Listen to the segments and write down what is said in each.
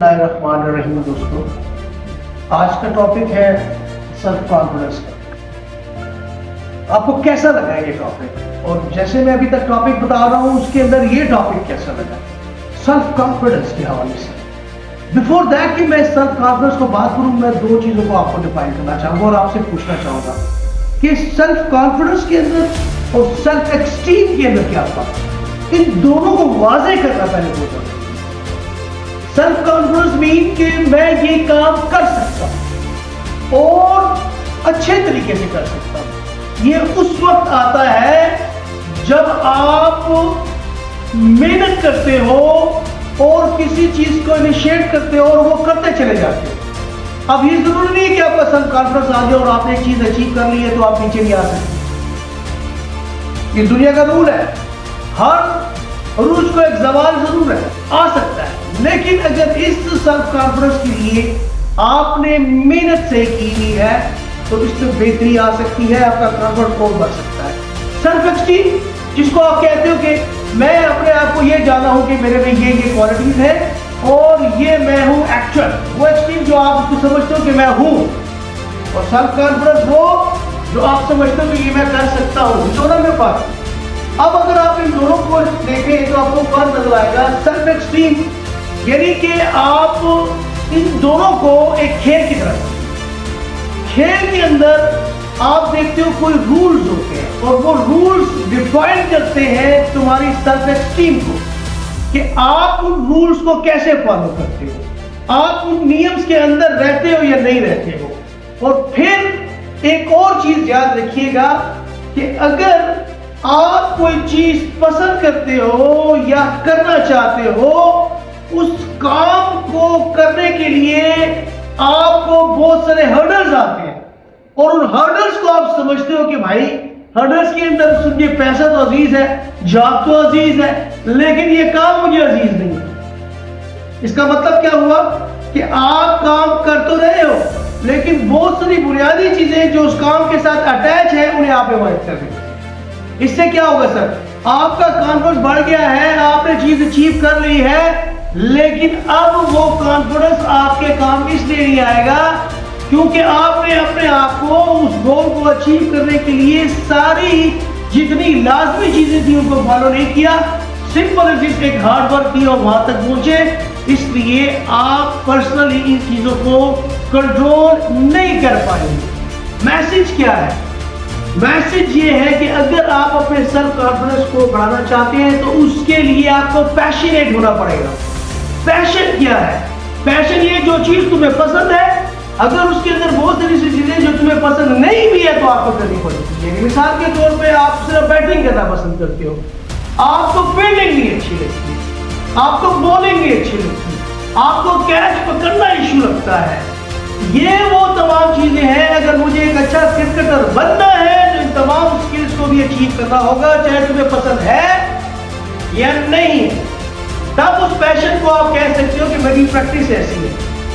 बिस्मिल्लाहिर्रहमानिर्रहीम। दोस्तों, आज का टॉपिक है सेल्फ कॉन्फिडेंस का। आपको कैसा लगा ये टॉपिक? और जैसे मैं अभी तक टॉपिक बता रहा हूँ उसके अंदर ये टॉपिक कैसा लगा सेल्फ कॉन्फिडेंस के हवाले से। बिफोर दैट कि मैं सेल्फ कॉन्फिडेंस को बात करूँ, मैं दो चीजों को आपको डिफाइन करना चाहूंगा और आपसे पूछना चाहूंगा कि सेल्फ कॉन्फिडेंस के अंदर और सेल्फ एक्सटीम के अंदर क्या फर्क है। इन दोनों को वाज़ेह करना पहले होगा। सेल्फ कॉन्फिडेंस मीन कि मैं ये काम कर सकता हूं और अच्छे तरीके से कर सकता हूं। ये उस वक्त आता है जब आप मेहनत करते हो और किसी चीज को इनिशिएट करते हो और वो करते चले जाते हो। अब ये जरूरी नहीं है कि आपका सेल्फ कॉन्फिडेंस आ जाए और आपने एक चीज अचीव कर ली है तो आप नीचे नहीं आ सकते। ये दुनिया का रूल है। हर रूल को एक जवाल जरूर है, आ सकता है, लेकिन अगर इस सेल्फ कॉन्फिडेंस के लिए आपने मेहनत से की है तो इसमें बेहतरी आ सकती है, आपका कॉन्फिडेंस और बढ़ सकता है। सेल्फ एक्सटीम, जिसको आप कहते हो कि मैं अपने आप को ये जाना हूं कि मेरे में ये क्वालिटीज है और ये मैं हूं एक्चुअल, वो एक्सट्रीम जो आप उसको समझते हो कि मैं हूं, और सेल्फ कॉन्फिडेंस वो जो आप समझते हो कि ये मैं कर सकता हूं। दोनों में फर्क। अब अगर आप इन दोनों को देखें तो आपको फर्क नजर आएगा। सेल्फ एक्सट्रीम यानी कि आप इन दोनों को एक खेल की तरह, खेल के अंदर आप देखते हो कोई रूल्स होते हैं और वो रूल्स डिफाइन करते हैं तुम्हारी सेल्फ एक्सट्रीम को कि आप उन रूल्स को कैसे फॉलो करते हो, आप उन नियम्स के अंदर रहते हो या नहीं रहते हो। और फिर एक और चीज याद रखिएगा कि अगर आप कोई चीज पसंद करते हो या करना चाहते हो, उस काम को करने के लिए आपको बहुत सारे हर्डल्स आते हैं और उन हर्डल्स को आप समझते हो कि भाई हर्डल्स के अंदर सुनिए पैसा तो अजीज है, जॉब तो अजीज है, लेकिन ये काम मुझे अजीज नहीं है। इसका मतलब क्या हुआ कि आप काम कर तो रहे हो लेकिन बहुत सारी बुनियादी चीजें जो उस काम के साथ अटैच है उन्हें आप अवॉइड कर रहे हो। इससे क्या होगा सर? आपका कॉन्फिडेंस बढ़ गया है, आपने चीज अचीव कर ली है, लेकिन अब वो कॉन्फिडेंस आपके काम इसलिए नहीं आएगा क्योंकि आपने अपने आप को उस गोल को अचीव करने के लिए सारी जितनी लाजमी चीजें थी उनको फॉलो नहीं किया। सिंपल एज एक हार्ड वर्क किया और वहां तक पहुंचे, इसलिए आप पर्सनली इन चीजों को कंट्रोल नहीं कर पाएंगे। मैसेज क्या है? मैसेज ये है कि अगर आप अपने सेल्फ कॉन्फिडेंस को बढ़ाना चाहते हैं तो उसके लिए आपको पैशनेट होना पड़ेगा। पैशन क्या है? पैशन ये जो चीज तुम्हें पसंद है, अगर उसके अंदर बहुत सारी चीजें जो तुम्हें पसंद नहीं भी है तो आपको करनी पड़ेगी। मिसाल के तौर पे आप सिर्फ बैटिंग करना पसंद करते हो, आपको फील्डिंग नहीं अच्छी लगती, आपको बॉलिंग नहीं अच्छी लगती, आपको कैच पकड़ना इशू लगता है। ये वो तमाम चीजें हैं। अगर मुझे एक अच्छा क्रिकेटर बनना है तो इन तमाम स्किल्स को भी अचीव करना होगा, चाहे तुम्हें पसंद है या नहीं। तब उस पैशन को आप कह सकते हो कि मेरी प्रैक्टिस ऐसी है।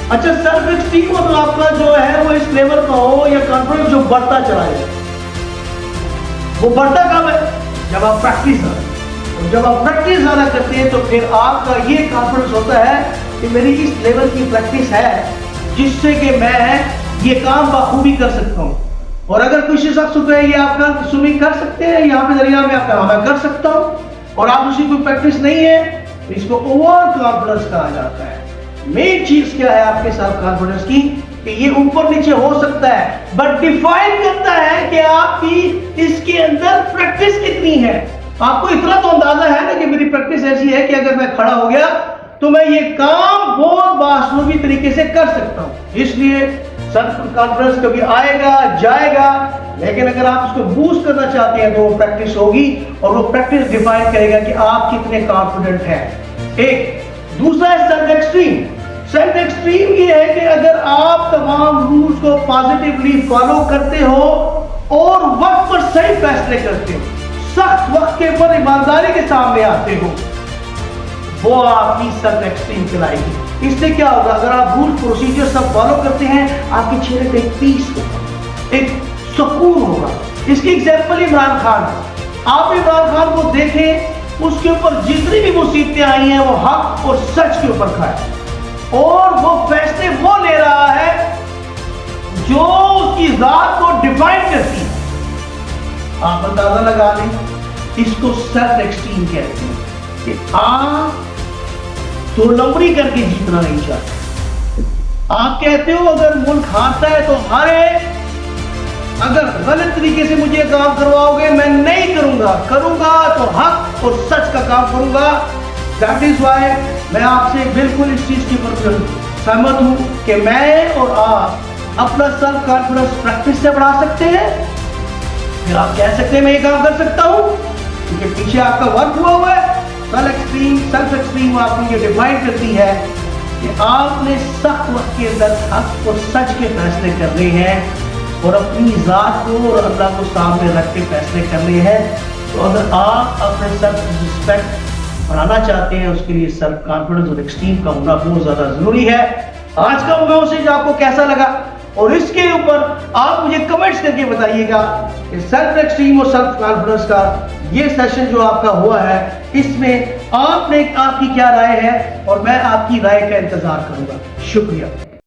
अच्छा, सेल्फ एक्सटीम तो आपका जो है वो इस लेवल का हो या कॉन्फिडेंस जो बढ़ता चला जाए, वो बढ़ता कब है? जब आप प्रैक्टिस ज़्यादा, जब आप प्रैक्टिस ज़्यादा करते हैं तो फिर आपका ये कॉन्फिडेंस होता है कि मेरी इस लेवल की प्रैक्टिस है जिससे कि मैं ये काम बखूबी कर सकता हूँ। और अगर किसी शख्स को ये आपका स्विमिंग कर सकते हैं यहाँ पे दरिया में, आपका मैं कर सकता हूँ, और आप उसकी कोई प्रैक्टिस नहीं है, इसको ओवर कॉन्फिडेंस कहा जाता है। मेन चीज क्या है आपके सेल्फ कॉन्फिडेंस की कि ये ऊपर नीचे हो सकता है, बट डिफाइन करता है कि आपकी इसके अंदर प्रैक्टिस कितनी है। आपको इतना तो अंदाजा है ना कि मेरी प्रैक्टिस ऐसी है कि अगर मैं खड़ा हो गया तो मैं ये काम बहुत बाशूबी तरीके से कर सकता हूं। इसलिए सेल्फ कॉन्फिडेंस कभी आएगा जाएगा, लेकिन अगर आप इसको बूस्ट करना चाहते हैं तो वो प्रैक्टिस होगी और वो प्रैक्टिस डिफाइन करेगा कि आप कितने कॉन्फिडेंट हैं। एक दूसरा है सेल्फ एक्सट्रीम। सेल्फ एक्सट्रीम ये है कि अगर आप तमाम रूल्स को पॉजिटिवली फॉलो करते हो और वक्त पर सही फैसले करते हो, सख्त वक्त के ऊपर ईमानदारी के सामने आते हो, वो आपकी सेल्फ एक्सट्रीम कहलाएगी। इससे क्या होगा? अगर आप रूल प्रोसीजर सब फॉलो करते हैं, आपके चेहरे पे एक पीस होगा, एक सुकून होगा। इसकी एग्जांपल इमरान खान। आप इमरान खान को देखें, उसके ऊपर जितनी भी मुसीबतें आई हैं वो हक और सच के ऊपर खड़ा है। और वो फैसले वो ले रहा है जो उसकी जात को डिफाइन करती है। आप अंदाजा लगा लें, इसको सेल्फ एक्सटीम कहते हैं कि आप दो नंबरी करके जीतना नहीं चाहते। आप कहते हो अगर मुल्क हारता है तो हारे, अगर गलत तरीके से मुझे काम करवाओगे मैं नहीं करूंगा, करूंगा तो हक और सच का काम करूंगा। दैट इज वाई मैं आपसे बिल्कुल इस चीज के ऊपर सहमत हूं कि मैं और आप अपना सेल्फ कॉन्फिडेंस प्रैक्टिस से बढ़ा सकते हैं। फिर आप कह सकते हैं मैं ये काम कर सकता हूं, क्योंकि पीछे आपका वर्क हुआ है। सेल्फ एक्सट्रीम आपको ये डिफाइन करती है कि आपने सख्त वक्त के अंदर हक और सच के फैसले करने हैं और अपनी जात को और अल्लाह को सामने रख के फैसले करने हैं। तो अगर आप अपने सेल्फ रिस्पेक्ट बढ़ाना चाहते हैं, उसके लिए सेल्फ कॉन्फिडेंस और एक्सट्रीम का होना बहुत ज्यादा जरूरी है। आज का मैसेज आपको कैसा लगा, और इसके ऊपर आप मुझे कमेंट्स करके बताइएगा कि सेल्फ एक्सट्रीम और सेल्फ कॉन्फिडेंस का ये सेशन जो आपका हुआ है, इसमें आपकी क्या राय है, और मैं आपकी राय का इंतजार करूंगा। शुक्रिया।